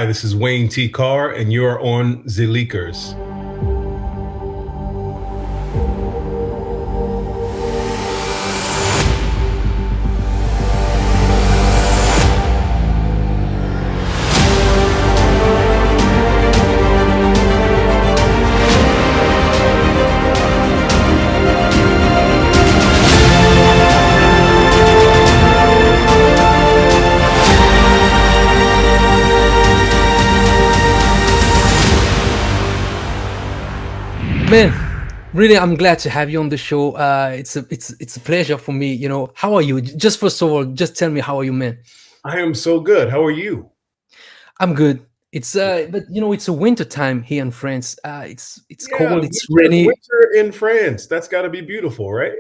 this is Wayne T. Carr, and you're on the Leakers. Man, really, I'm glad to have you on the show. It's a pleasure for me. You know, how are you? Just first of all, just tell me, how are you, man? I am so good. How are you? I'm good. It's but you know, it's a winter time here in France. It's cold. It's winter, rainy. winter in France. That's got to be beautiful, right?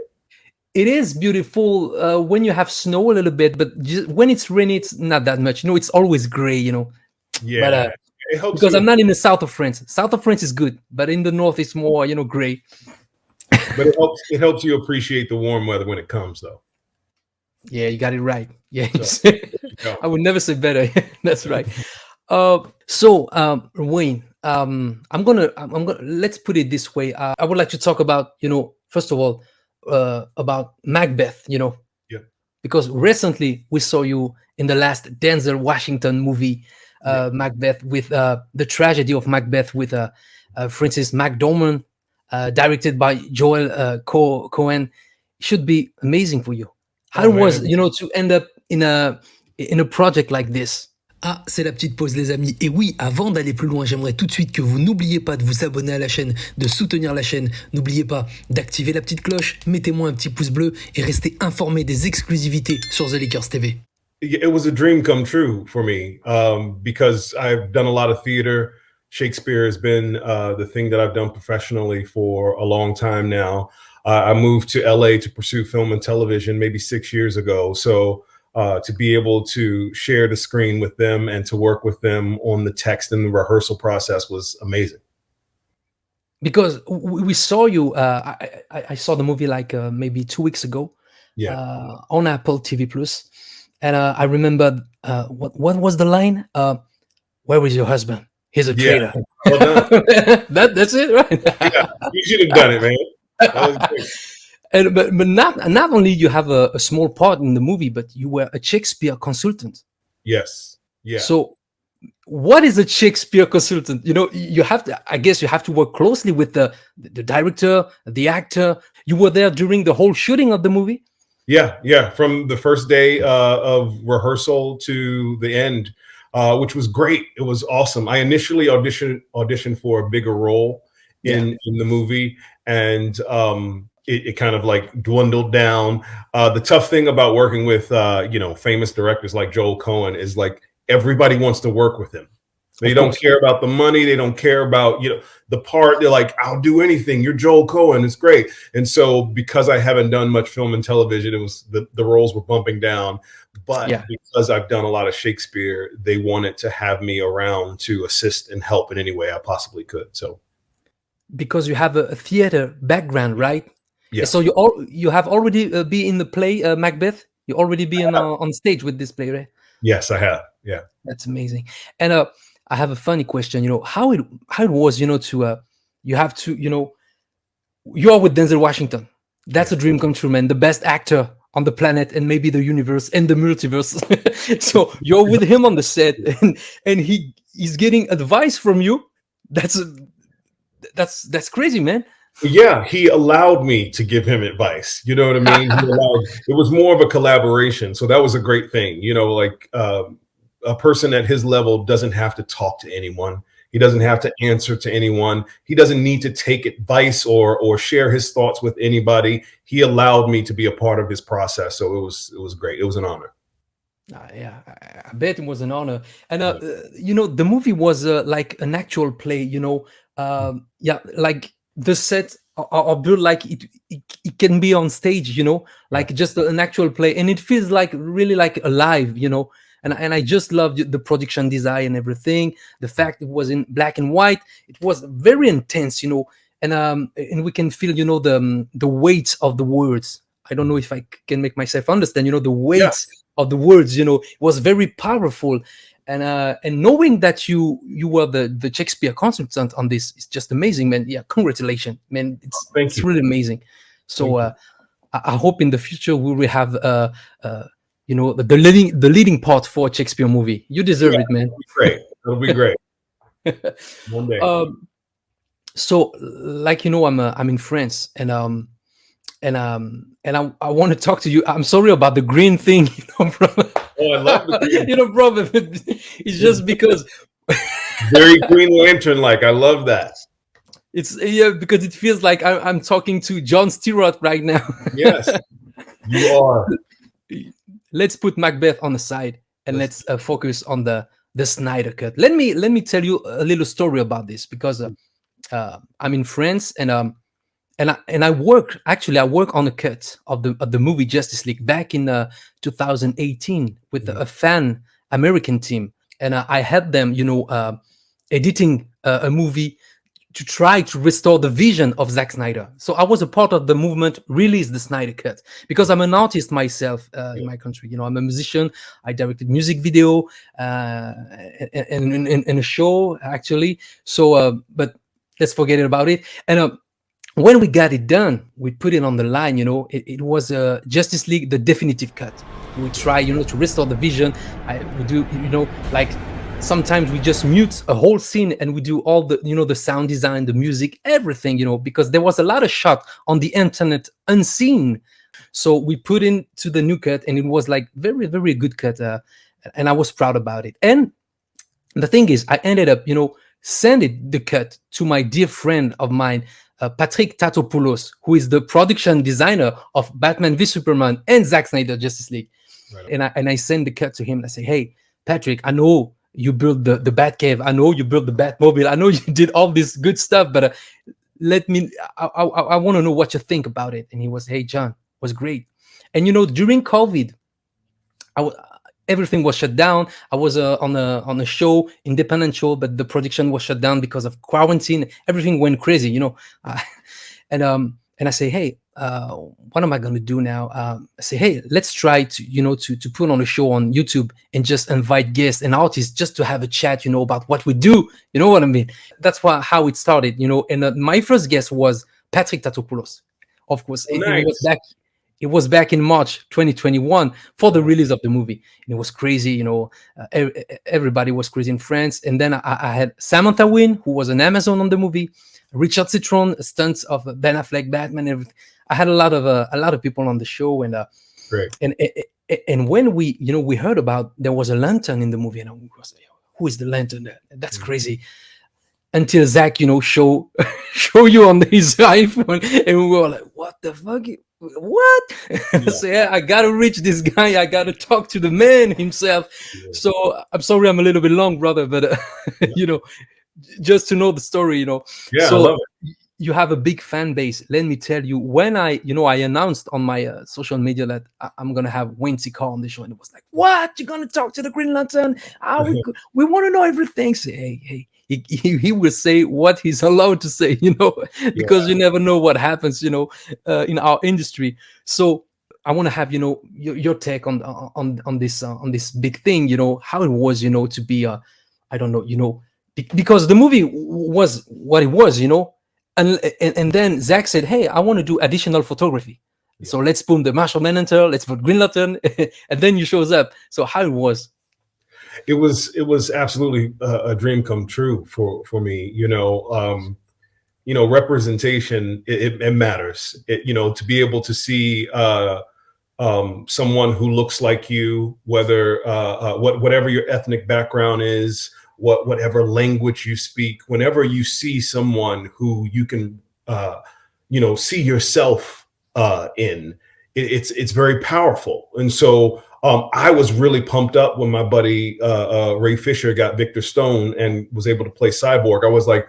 It is beautiful when you have snow a little bit, but just, when it's rainy, it's not that much. You know, it's always gray. You know, but Yeah, it helps because you. I'm not in the south of France. South of France is good, but in the north, it's more gray. But it helps you appreciate the warm weather when it comes, though. Yeah, you got it right. Yeah, So, I would never say better. That's right. Wayne, I'm gonna let's put it this way. I would like to talk about, first of all, about Macbeth. Yeah. Because recently we saw you in the last Denzel Washington movie, Macbeth, with the Tragedy of Macbeth with Francis McDormand, directed by Joel Cohen. Should be amazing for you. How was to end up in a project like this? Ah, c'est la petite pause les amis. Et oui, avant d'aller plus loin, j'aimerais tout de suite que vous n'oubliez pas de vous abonner à la chaîne, de soutenir la chaîne. N'oubliez pas d'activer la petite cloche, mettez-moi un petit pouce bleu et restez informés des exclusivités sur The Leakers TV. It was a dream come true for me because I've done a lot of theater. Shakespeare has been the thing that I've done professionally for a long time now. I moved to LA to pursue film and television maybe 6 years ago. So to be able to share the screen with them and to work with them on the text and the rehearsal process was amazing. Because we saw you, I saw the movie like maybe 2 weeks ago on Apple TV Plus. And I remember, what was the line? Where is your husband? He's a traitor. Well done. That's it, right? Yeah, you should have done it, man. That was great. And but not only you have a small part in the movie, but you were a Shakespeare consultant. Yes. Yeah. So what is a Shakespeare consultant? You have to, I guess you have to work closely with the director, the actor. You were there during the whole shooting of the movie? Yeah. From the first day of rehearsal to the end, which was great. It was awesome. I initially auditioned for a bigger role in the movie, and it kind of like dwindled down. The tough thing about working with famous directors like Joel Cohen is like everybody wants to work with him. They don't care about the money. They don't care about the part. They're like, I'll do anything. You're Joel Cohen. It's great. And so because I haven't done much film and television, it was the roles were bumping down. But because I've done a lot of Shakespeare, they wanted to have me around to assist and help in any way I possibly could. So because you have a theater background, right? Yeah. So you have already been in the play Macbeth. You already been on stage with this play, right? Yes, I have. Yeah, that's amazing. And I have a funny question. How it was. To you have to. You are with Denzel Washington. That's a dream come true, man. The best actor on the planet and maybe the universe and the multiverse. So you're with him on the set, and he's getting advice from you. That's crazy, man. Yeah, he allowed me to give him advice. You know what I mean? It was more of a collaboration. So that was a great thing. A person at his level doesn't have to talk to anyone. He doesn't have to answer to anyone. He doesn't need to take advice or share his thoughts with anybody. He allowed me to be a part of his process. So it was great. It was an honor. Yeah, I bet it was an honor. And the movie was like an actual play. Like the set are built like it can be on stage. Like just an actual play, and it feels like really like alive. And I just loved the production design and everything. The fact it was in black and white, it was very intense, and we can feel, the weight of the words. I don't know if I can make myself understand, the weight of the words, it was very powerful. and knowing that you were the Shakespeare consultant on this is just amazing, man. Yeah, congratulations, man. It's really amazing. So I hope in the future we will have you know, the leading part for a Shakespeare movie. You deserve it, man. It'll be great. One day. So like, you know, I'm in France, and I want to talk to you. I'm sorry about the green thing, you know, brother. Oh, I love the green. You know, brother, it's just because very Green Lantern like. I love that. It's because it feels like I'm talking to Jon Stewart right now. Yes, you are. Let's put Macbeth on the side and let's focus on the Snyder Cut. Let me tell you a little story about this, because I'm in France, and I work on a cut of the movie Justice League back in 2018 with a fan American team, and I helped them, you know, editing a movie to try to restore the vision of Zack Snyder. So I was a part of the movement, release the Snyder Cut, because I'm an artist myself in my country. You know, I'm a musician. I directed music video and a show, actually. So, but let's forget about it. And when we got it done, we put it on the line. You know, it was Justice League, the definitive cut. We try, you know, to restore the vision. We do, you know, like, sometimes we just mute a whole scene and we do all the, you know, the sound design, the music, everything, you know, because there was a lot of shot on the internet unseen. So we put into the new cut, and it was like very, very good cut. And I was proud about it. And the thing is, I ended up, you know, sending the cut to my dear friend of mine, Patrick Tatopoulos, who is the production designer of Batman v Superman and Zack Snyder Justice League. Right. And I send the cut to him. I say, hey, Patrick, I know you built the Batcave. I know you built the Batmobile. I know you did all this good stuff, but I want to know what you think about it. And he was, hey, John, was great. And, you know, during COVID, everything was shut down. I was on a show, independent show, but the production was shut down because of quarantine. Everything went crazy, you know. And I say, hey, what am I going to do now? I say, hey, let's try to, you know, to put on a show on YouTube and just invite guests and artists just to have a chat, you know, about what we do. You know what I mean? That's how it started, you know. And my first guest was Patrick Tatopoulos. Of course, it was back in March 2021 for the release of the movie. And it was crazy, you know. Everybody was crazy in France. And then I had Samantha Wynn, who was an Amazon on the movie. Richard Citron, stunts of Ben Affleck, Batman, everything. I had a lot of people on the show, and and when we heard about there was a lantern in the movie, and I was like, who is the lantern? That's crazy. Until Zach, you know, show you on his iPhone, and we were like, what the fuck? What? Yeah. So yeah, I gotta reach this guy. I gotta talk to the man himself. Yeah. So I'm sorry, I'm a little bit long, brother, but you know, just to know the story, you know. Yeah, so I love it. You have a big fan base. Let me tell you, when I announced on my social media that I'm gonna have Carr on the show, and it was like, what? You're gonna talk to the Green Lantern? We want to know everything. Say, hey. He will say what he's allowed to say, you know, because you never know what happens, you know, in our industry. So I want to have, you know, your take on this big thing, you know, how it was, you know, to be I don't know, you know, because the movie was what it was, you know, and then Zach said, hey, I want to do additional photography. Yeah. So let's put the Martian Manhunter, let's put Green Lantern, and then you shows up. So how it was? It was absolutely a dream come true for me. You know, representation, it matters. You know, to be able to see someone who looks like you, whether whatever your ethnic background is, whatever language you speak, whenever you see someone who you can, you know, see yourself in, it's very powerful. And so I was really pumped up when my buddy Ray Fisher got Victor Stone and was able to play Cyborg. I was like,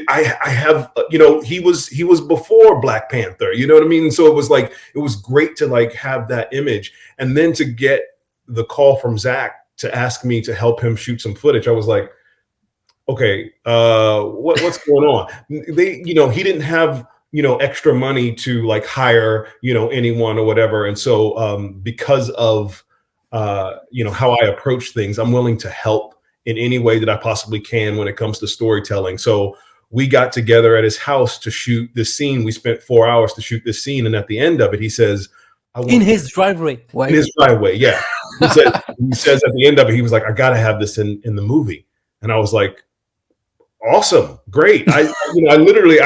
I have, you know, he was before Black Panther, you know what I mean? So it was like, it was great to like have that image, and then to get the call from Zach to ask me to help him shoot some footage. I was like, okay, what's going on? You know, he didn't have, you know, extra money to like hire, you know, anyone or whatever. And so because of how I approach things. I'm willing to help in any way that I possibly can when it comes to storytelling. So we got together at his house to shoot this scene. We spent 4 hours to shoot this scene, and at the end of it, he says, in his driveway. In his driveway, yeah. He says at the end of it, he was like, I gotta have this in the movie. And I was like, awesome, great. I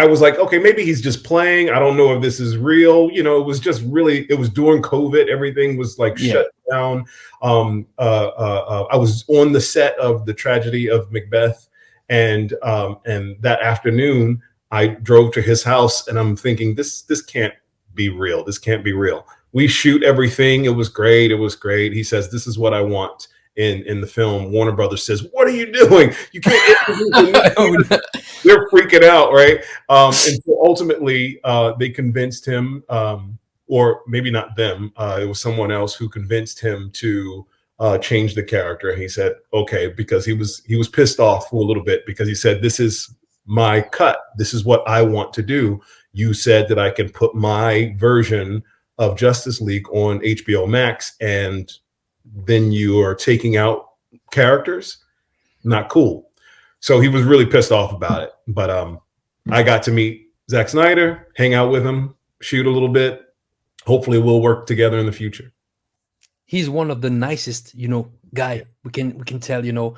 was like, okay, maybe he's just playing. I don't know if this is real. It was just really, it was during COVID. Everything was like shut down. I was on the set of the Tragedy of Macbeth. And that afternoon I drove to his house, and I'm thinking, this can't be real. This can't be real. We shoot everything. It was great. It was great. He says, this is what I want in the film. Warner Brothers says, what are you doing? You can't. They're freaking out, right? And so ultimately, they convinced him, or maybe not them. It was someone else who convinced him to change the character. And he said, okay, because he was pissed off for a little bit, because he said, this is my cut. This is what I want to do. You said that I can put my version of Justice League on HBO Max, and then you are taking out characters. Not cool. So he was really pissed off about it. But I got to meet Zack Snyder, hang out with him, shoot a little bit. Hopefully we'll work together in the future. He's one of the nicest, guy we can tell,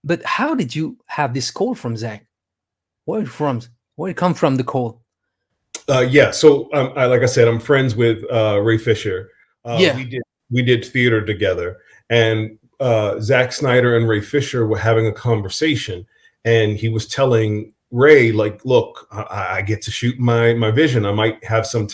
But how did you have this call from Zack? Where it come from, the call? So like I said, I'm friends with Ray Fisher. We did theater together, and Zack Snyder and Ray Fisher were having a conversation, and he was telling Ray, like, look, I get to shoot my vision. I might have some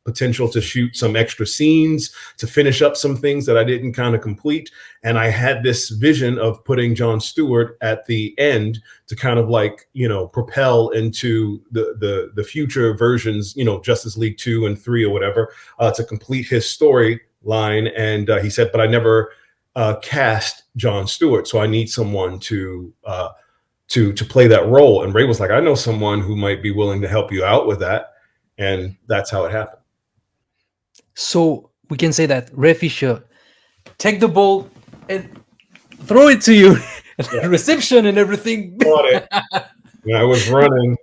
potential to shoot some extra scenes, to finish up some things that I didn't kind of complete. And I had this vision of putting John Stewart at the end to kind of like, propel into the future versions, Justice League 2 and 3 or whatever, to complete his storyline. And he said, but I never cast John Stewart, so I need someone to play that role. And Ray was like, I know someone who might be willing to help you out with that. And that's how it happened. So we can say that Ray Fisher take the ball and throw it to you, reception and everything. When I was running,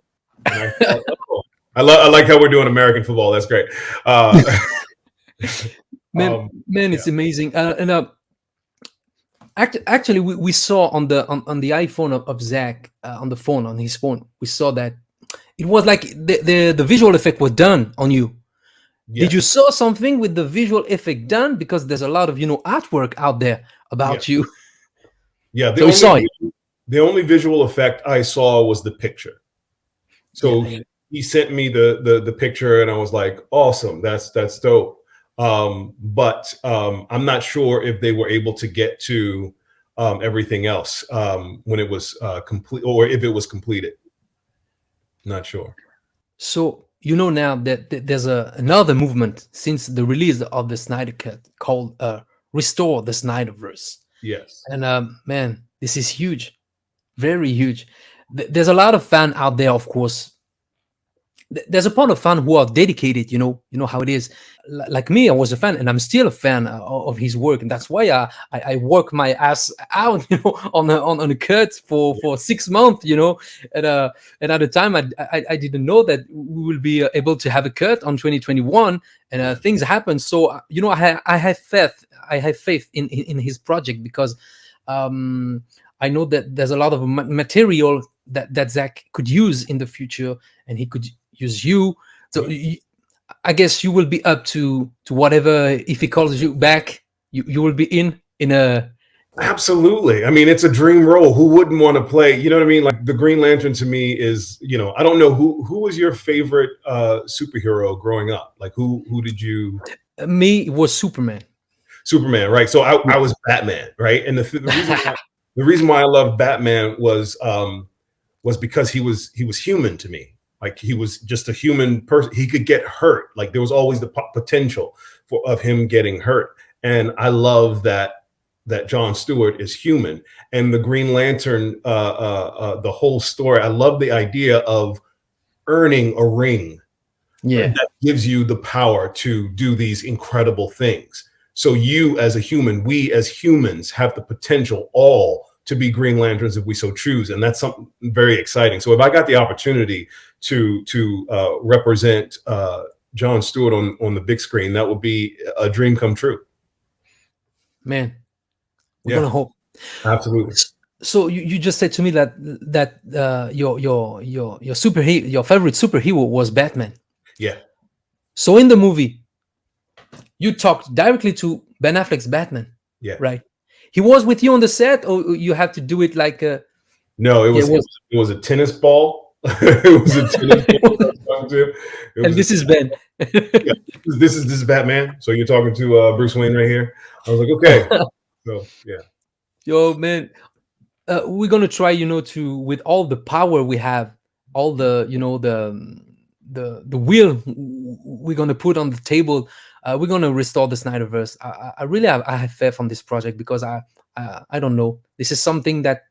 and I thought, I like how we're doing American football. That's great. Man, it's amazing. Actually, we saw on the iPhone of Zack, on the phone, on his phone, we saw that it was like the visual effect was done on you. Yeah. Did you saw something with the visual effect done? Because there's a lot of artwork out there about you. Yeah, the only visual effect I saw was the picture. So he sent me the picture, and I was like, awesome, that's dope. But I'm not sure if they were able to get to everything else when it was complete, or if it was completed. Not sure. So now that there's another movement since the release of the SnyderCut called Restore the Snyderverse. Yes. And man, this is huge, very huge. There's a lot of fans out there, of course. There's a part of fans who are dedicated, you know how it is. Like me, I was a fan, and I'm still a fan of his work, and that's why I work my ass out, on a cut for 6 months, and at the time I didn't know that we will be able to have a cut on 2021, and things happen. So I have faith in his project, because I know that there's a lot of material that Zack could use in the future, and he could use you. So I guess you will be up to whatever. If he calls you back, you will be in a. Absolutely. I mean, it's a dream role. Who wouldn't want to play? You know what I mean? Like, the Green Lantern to me is, I don't know who was your favorite superhero growing up? Like, who did you? Me, it was Superman. Superman, right? So I was Batman, right? And the reason why I loved Batman was because he was human to me. Like, he was just a human person. He could get hurt. Like, there was always the potential of him getting hurt. And I love that John Stewart is human. And the Green Lantern, the whole story, I love the idea of earning a ring. Yeah. That gives you the power to do these incredible things. So you as a human, we as humans have the potential all to be Green Lanterns if we so choose. And that's something very exciting. So if I got the opportunity to represent John Stewart on the big screen, that would be a dream come true. Man, we're gonna hope. Absolutely. So you just said to me that your superhero, your favorite superhero was Batman. Yeah. So in the movie, you talked directly to Ben Affleck's Batman. Yeah. Right. He was with you on the set, or you have to do it like a? No, it was a tennis ball. It was a tennis ball. And this is Ben. Yeah, this is Batman. So you're talking to Bruce Wayne right here. I was like, okay. So yeah. Yo, man, we're gonna try, to, with all the power we have, all the, the will we're gonna put on the table. We're gonna restore the Snyderverse. I really have faith on this project, because I don't know. This is something that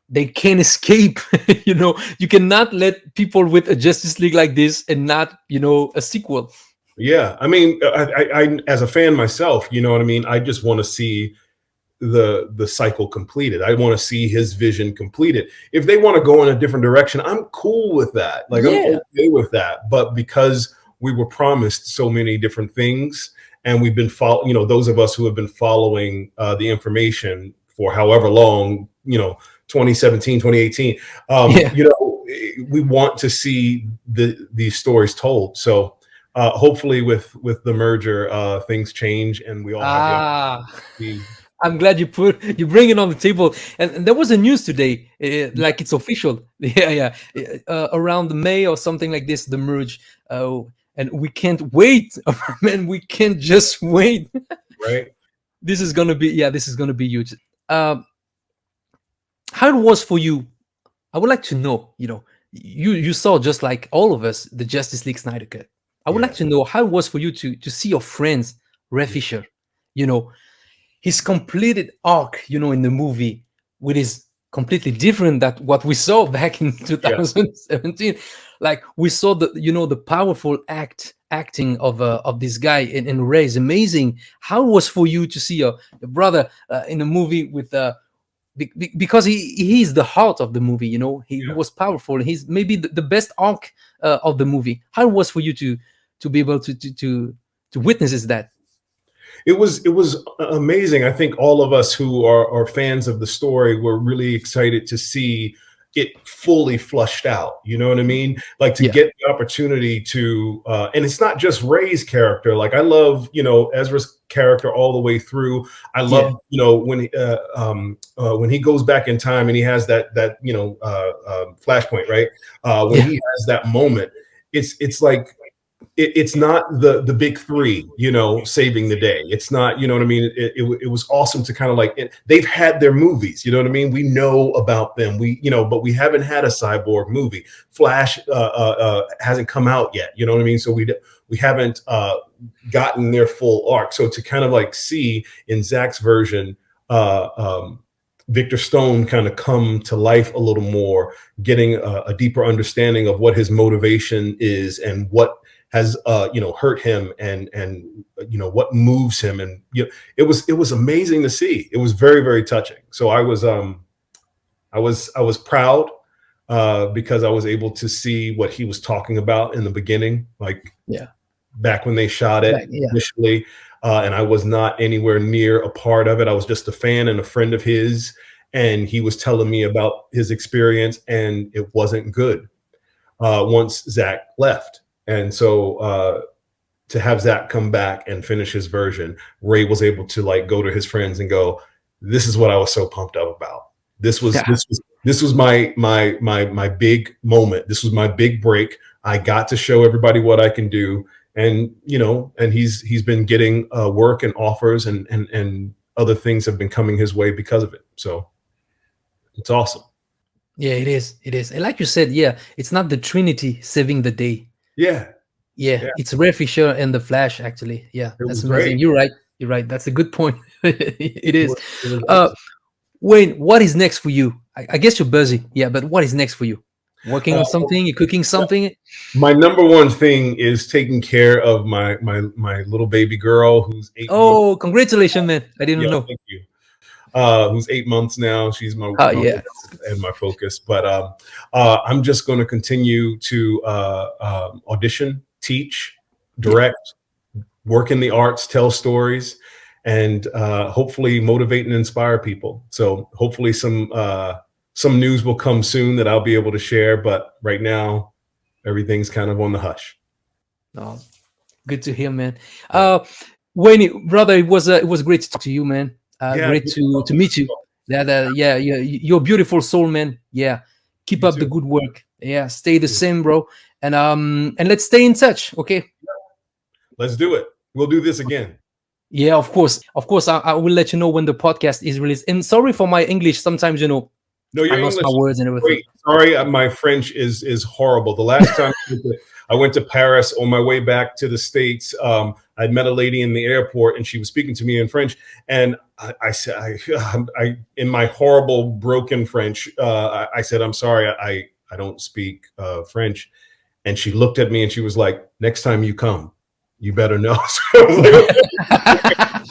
they can't escape. You cannot let people with a Justice League like this and not a sequel. Yeah, I mean, I as a fan myself, you know what I mean. I just want to see the cycle completed. I want to see his vision completed. If they want to go in a different direction, I'm cool with that. Like, I'm okay with that. But because we were promised so many different things, and we've been those of us who have been following the information for however long, 2017, 2018, we want to see these stories told. So hopefully with the merger, things change, and we all have the I'm glad you bring it on the table. And there was a news today, like it's official. Around May or something like this, the merge. And we can't wait. Man, we can't just wait. Right. This is gonna be huge. How it was for you? I would like to know. You saw, just like all of us, the Justice League Snyder Cut. I would like to know how it was for you to see your friends, Ray Fisher, his completed arc, in the movie, which is completely different than what we saw back in 2017. Like, we saw the powerful acting of this guy, and Ray is amazing. How it was for you to see your brother in a movie with because he is the heart of the movie. He was powerful. He's maybe the best arc of the movie. How it was for you to be able to witness that? It was amazing. I think all of us who are fans of the story were really excited to see it fully flushed out. You know what I mean? Like, to get the opportunity to, and it's not just Ray's character. Like, I love, Ezra's character all the way through. I love, when he goes back in time and he has that flashpoint, right? When he has that moment, it's like, it's not the big three, saving the day. It's not, you know what I mean? It was awesome to kind of they've had their movies, you know what I mean? We know about them. But we haven't had a Cyborg movie. Flash hasn't come out yet, you know what I mean? So we haven't gotten their full arc. So to kind of see in Zach's version, Victor Stone kind of come to life a little more, getting a deeper understanding of what his motivation is and what has hurt him, and what moves him, and it was amazing to see. It was very, very touching. So I was proud because I was able to see what he was talking about in the beginning, back when they shot it initially, and I was not anywhere near a part of it. I was just a fan and a friend of his, and he was telling me about his experience, and it wasn't good once Zach left. And so to have Zach come back and finish his version, Ray was able to go to his friends and go, "This is what I was so pumped up about. This was my big moment. This was my big break. I got to show everybody what I can do." And and he's been getting work and offers, and other things have been coming his way because of it. So it's awesome. Yeah, it is. It is. And like you said, it's not the Trinity saving the day. Yeah, it's Ray Fisher and the Flash, actually. Yeah, that's amazing. Great. You're right. That's a good point. It is. Wayne, what is next for you? I guess you're busy. Yeah, but what is next for you? Working on something, you're cooking something. My number one thing is taking care of my little baby girl who's 8 months. Oh, congratulations, man! I didn't know. Thank you. Who's 8 months now. She's my yeah, and my focus. But I'm just going to continue to audition, teach, direct, work in the arts, tell stories, and hopefully motivate and inspire people. So hopefully some news will come soon that I'll be able to share. But right now, everything's kind of on the hush. Oh, good to hear, man. Wayne, brother, it was great to talk to you, man. Great to meet you. Yeah, you're a beautiful soul, man. Yeah, keep up the good work. Yeah, stay the same, bro. And let's stay in touch, okay? Let's do it. We'll do this again. Yeah, of course. I will let you know when the podcast is released. And sorry for my English. Sometimes, no, I lost my words and everything. Wait, sorry, my French is horrible. The last time I went to Paris on my way back to the States, I met a lady in the airport and she was speaking to me in French. And I said, I in my horrible broken French, I said, I'm sorry, I don't speak French. And she looked at me and she was like, next time you come, you better know. So,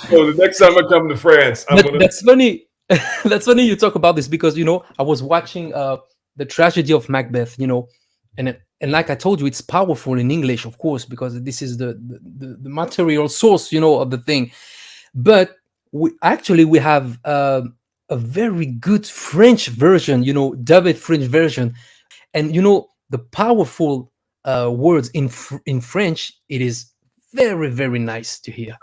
so the next time I come to France, that's funny. That's funny you talk about this because I was watching the Tragedy of Macbeth, and like I told you, it's powerful in English, of course, because this is the material source, of the thing. But we have a very good French version, dubbed French version, and the powerful words in French. It is very, very nice to hear.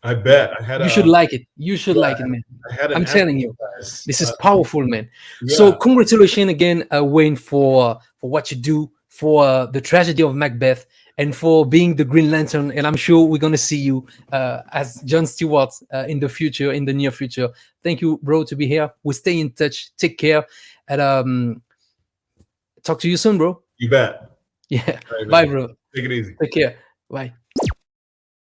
I bet. You should like it. You should like it, man. I'm telling you, this is powerful, man. Yeah. So congratulations again, Wayne, for what you do, for the Tragedy of Macbeth, and for being the Green Lantern. And I'm sure we're going to see you as John Stewart in the near future. Thank you, bro, to be here. We'll stay in touch. Take care. And talk to you soon, bro. You bet. Yeah. Right, bye, bro. Take it easy. Take care. Bye.